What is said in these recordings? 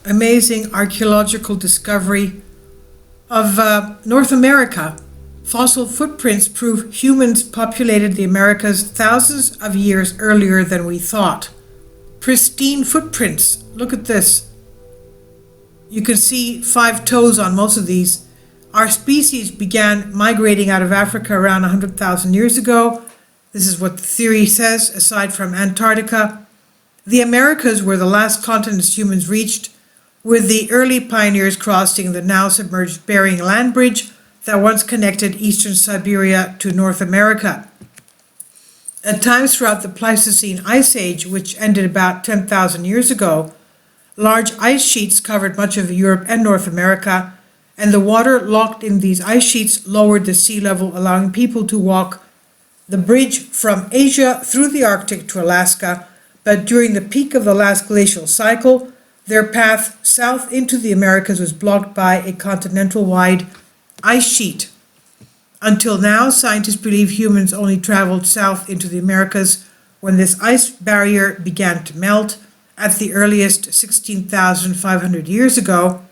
amazing archaeological discovery of North America. Fossil footprints prove humans populated the Americas thousands of years earlier than we thought. Pristine footprints. Look at this. You can see 5 toes on most of these. Our species began migrating out of Africa around 100,000 years ago. This is what the theory says, aside from Antarctica. The Americas were the last continents humans reached, with the early pioneers crossing the now submerged Bering Land Bridge that once connected eastern Siberia to North America. At times throughout the Pleistocene Ice Age, which ended about 10,000 years ago, large ice sheets covered much of Europe and North America, and the water locked in these ice sheets lowered the sea level, allowing people to walk the bridge from Asia through the Arctic to Alaska. But during the peak of the last glacial cycle, their path south into the Americas was blocked by a continental-wide ice sheet. Until now, scientists believe humans only traveled south into the Americas when this ice barrier began to melt at the earliest 16,500 years ago.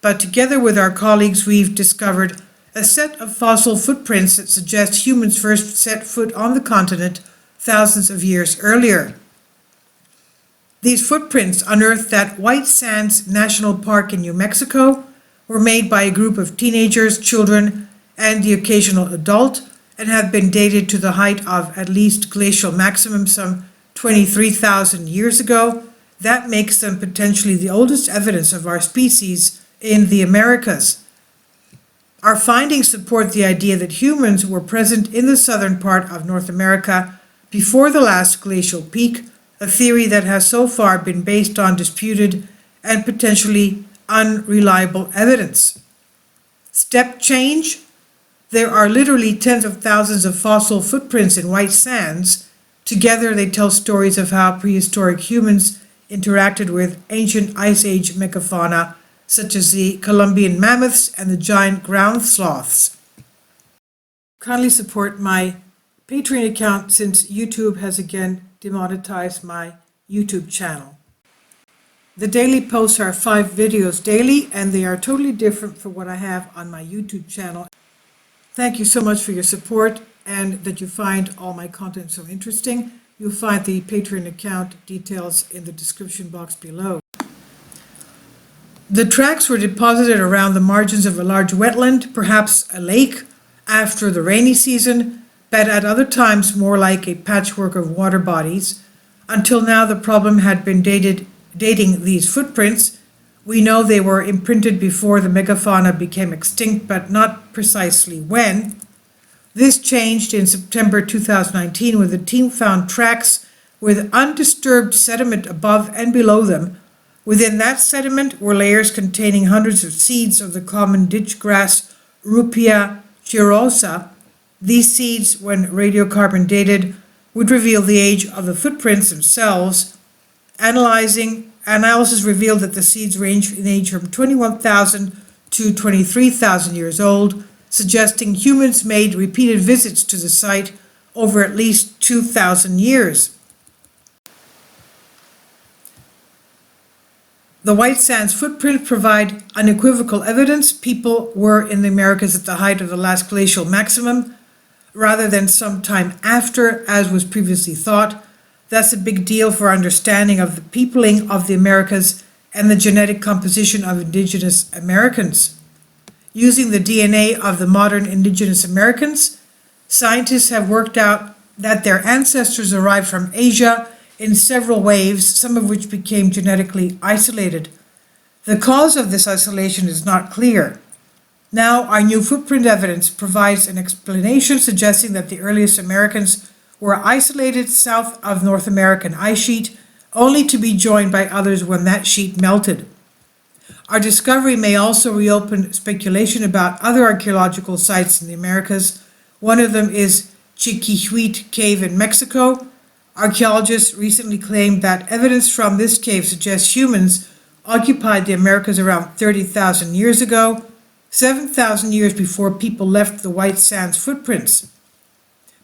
But together with our colleagues, we've discovered a set of fossil footprints that suggest humans first set foot on the continent thousands of years earlier. These footprints, unearthed at White Sands National Park in New Mexico, were made by a group of teenagers, children, and the occasional adult, and have been dated to the height of at least glacial maximum some 23,000 years ago. That makes them potentially the oldest evidence of our species in the Americas. Our findings support the idea that humans were present in the southern part of North America before the last glacial peak, a theory that has so far been based on disputed and potentially unreliable evidence. Step change? There are literally tens of thousands of fossil footprints in White Sands. Together they tell stories of how prehistoric humans interacted with ancient Ice Age megafauna, such as the Columbian mammoths and the giant ground sloths. Kindly support my Patreon account since YouTube has again demonetized my YouTube channel. The daily posts are 5 videos daily, and they are totally different from what I have on my YouTube channel. Thank you so much for your support and that you find all my content so interesting. You'll find the Patreon account details in the description box below. The tracks were deposited around the margins of a large wetland, perhaps a lake, after the rainy season, but at other times more like a patchwork of water bodies. Until now, the problem had been dating these footprints. We know they were imprinted before the megafauna became extinct, but not precisely when. This changed in September 2019 when the team found tracks with undisturbed sediment above and below them. Within that sediment were layers containing hundreds of seeds of the common ditch grass Rupia chirosa. These seeds, when radiocarbon dated, would reveal the age of the footprints themselves. Analysis revealed that the seeds range in age from 21,000 to 23,000 years old, suggesting humans made repeated visits to the site over at least 2,000 years. The White Sands footprints provide unequivocal evidence people were in the Americas at the height of the last glacial maximum, rather than some time after, as was previously thought. That's a big deal for our understanding of the peopling of the Americas and the genetic composition of indigenous Americans. Using the DNA of the modern indigenous Americans, scientists have worked out that their ancestors arrived from Asia in several waves, some of which became genetically isolated. The cause of this isolation is not clear. Now, our new footprint evidence provides an explanation suggesting that the earliest Americans were isolated south of North American ice sheet, only to be joined by others when that sheet melted. Our discovery may also reopen speculation about other archaeological sites in the Americas. One of them is Chiquihuite Cave in Mexico. Archaeologists recently claimed that evidence from this cave suggests humans occupied the Americas around 30,000 years ago, 7,000 years before people left the White Sands footprints.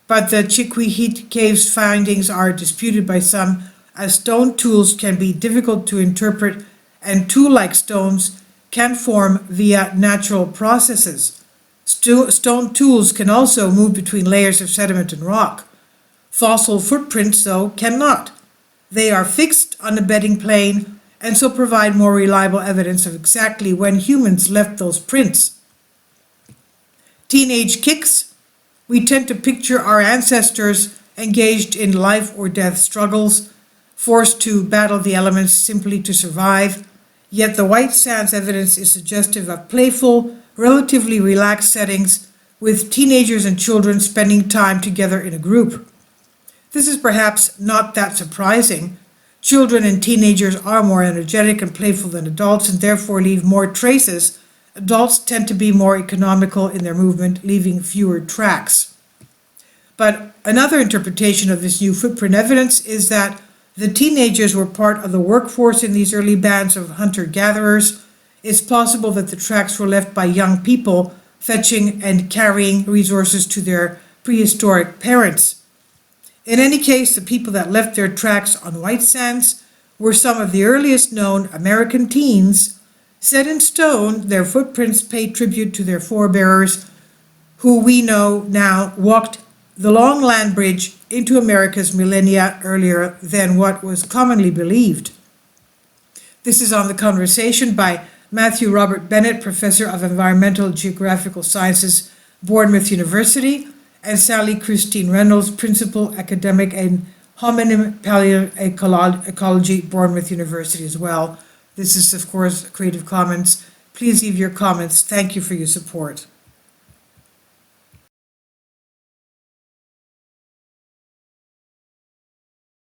But the Chiquihuite Cave's findings are disputed by some, as stone tools can be difficult to interpret and tool-like stones can form via natural processes. Stone tools can also move between layers of sediment and rock. Fossil footprints, though, cannot. They are fixed on the bedding plane and so provide more reliable evidence of exactly when humans left those prints. Teenage kicks. We tend to picture our ancestors engaged in life or death struggles, forced to battle the elements simply to survive. Yet the white sands evidence is suggestive of playful, relatively relaxed settings with teenagers and children spending time together in a group. This is perhaps not that surprising. Children and teenagers are more energetic and playful than adults and therefore leave more traces. Adults tend to be more economical in their movement, leaving fewer tracks. But another interpretation of this new footprint evidence is that the teenagers were part of the workforce in these early bands of hunter-gatherers. It's possible that the tracks were left by young people fetching and carrying resources to their prehistoric parents. In any case, the people that left their tracks on white sands were some of the earliest known American teens. Set in stone, their footprints pay tribute to their forebears, who we know now walked the long land bridge into America's millennia earlier than what was commonly believed. This is on the conversation by Matthew Robert Bennett, Professor of Environmental Geographical Sciences, Bournemouth University, and Sally Christine Reynolds, Principal Academic in Hominin Paleoecology, Bournemouth University as well. This is, of course, Creative Commons. Please leave your comments. Thank you for your support.